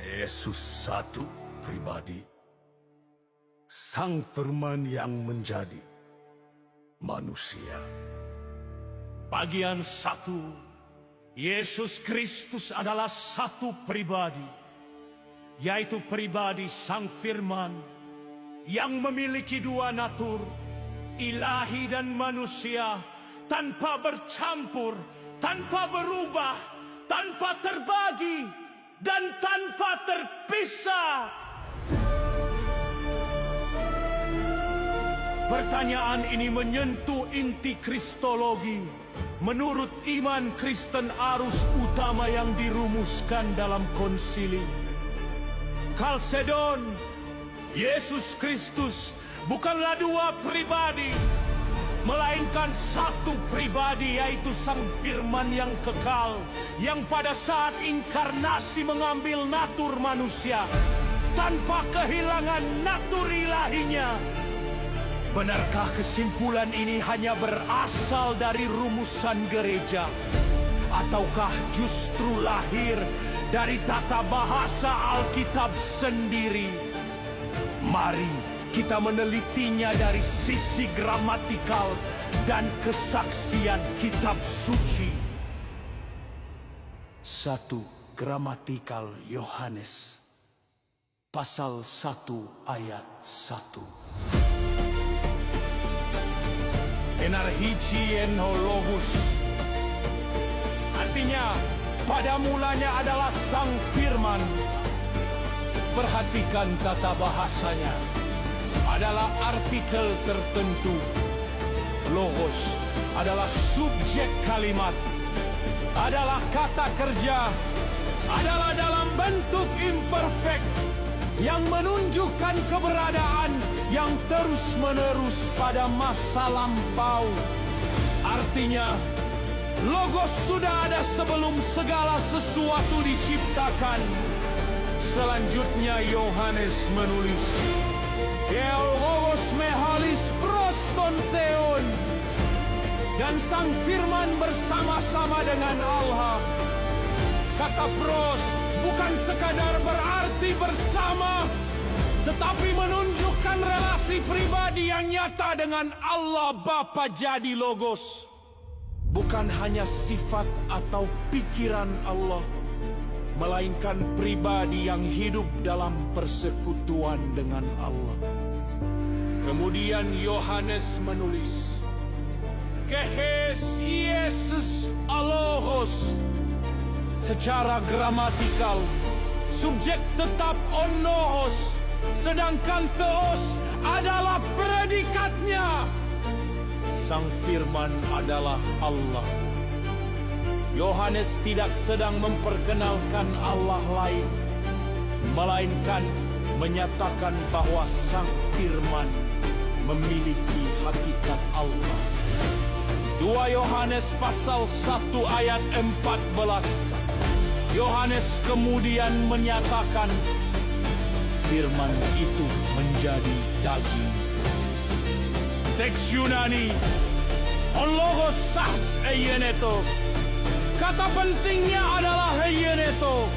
Yesus satu pribadi, Sang Firman yang menjadi manusia. Bagian 1, Yesus Kristus adalah satu pribadi, yaitu pribadi Sang Firman yang memiliki dua natur, ilahi dan manusia, tanpa bercampur, tanpa berubah, tanpa terbagi, dan tanpa terpisah. Pertanyaan ini menyentuh inti kristologi menurut iman Kristen arus utama yang dirumuskan dalam konsili Kalsedon. Yesus Kristus bukanlah dua pribadi, melainkan satu pribadi, yaitu Sang Firman yang kekal, yang pada saat inkarnasi mengambil natur manusia tanpa kehilangan natur ilahinya. Benarkah kesimpulan ini hanya berasal dari rumusan gereja, ataukah justru lahir dari tata bahasa Alkitab sendiri? Mari kita menelitinya dari sisi gramatikal dan kesaksian kitab suci. 1 Gramatikal Yohanes pasal 1 ayat 1. Enarhici enologus, artinya pada mulanya adalah Sang Firman. Perhatikan tata bahasanya, adalah artikel tertentu. Logos adalah subjek kalimat, adalah kata kerja, adalah dalam bentuk imperfect yang menunjukkan keberadaan yang terus-menerus pada masa lampau. Artinya, Logos sudah ada sebelum segala sesuatu diciptakan. Selanjutnya Yohanes menulis, Logos mehalis proston theon, dan Sang Firman bersama-sama dengan Allah. Kata pros bukan sekadar berarti bersama, tetapi menunjukkan relasi pribadi yang nyata dengan Allah Bapa jadi Logos. Bukan hanya sifat atau pikiran Allah, melainkan pribadi yang hidup dalam persekutuan dengan Allah. Kemudian Yohanes menulis, Kehes Yesus Alogos. Secara gramatikal, subjek tetap onohos, sedangkan theos adalah predikatnya. Sang Firman adalah Allah. Yohanes tidak sedang memperkenalkan Allah lain, melainkan menyatakan bahwa Sang Firman memiliki hakikat Allah. 2 Yohanes pasal 1 ayat 14. Yohanes kemudian menyatakan Firman itu menjadi daging. Teks Yunani, Logos sahs eieneto. Kata pentingnya adalah eieneto.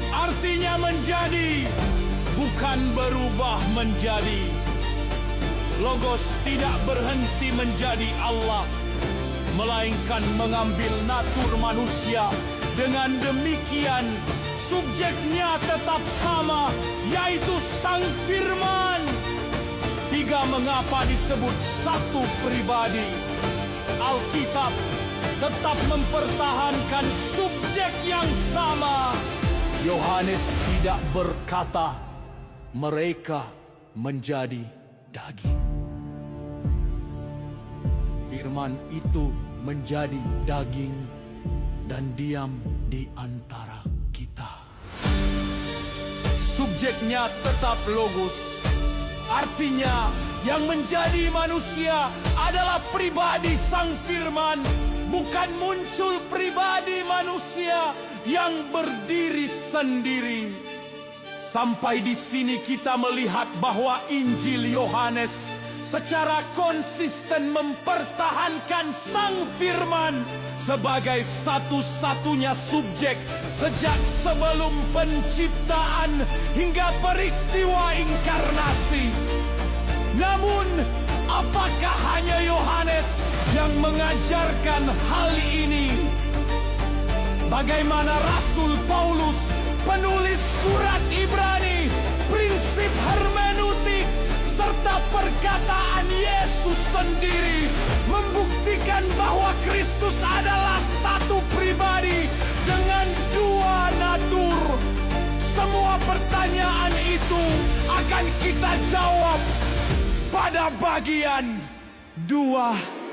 Artinya menjadi, bukan berubah menjadi. Logos tidak berhenti menjadi Allah, melainkan mengambil natur manusia. Dengan demikian, subjeknya tetap sama, yaitu Sang Firman. 3 mengapa disebut satu pribadi? Alkitab tetap mempertahankan subjek yang sama. Yohanes tidak berkata mereka menjadi daging. Firman itu menjadi daging dan diam di antara kita. Subjeknya tetap Logos. Artinya, yang menjadi manusia adalah pribadi Sang Firman, bukan muncul pribadi manusia yang berdiri sendiri. Sampai di sini kita melihat bahwa Injil Yohanes secara konsisten mempertahankan Sang Firman sebagai satu-satunya subjek sejak sebelum penciptaan hingga peristiwa inkarnasi. Namun, apakah hanya Yohanes yang mengajarkan hal ini? Bagaimana Rasul Paulus, penulis surat Ibrani, prinsip hermeneutik, serta perkataan Yesus sendiri membuktikan bahwa Kristus adalah satu pribadi dengan dua natur. Semua pertanyaan itu akan kita jawab pada bagian 2.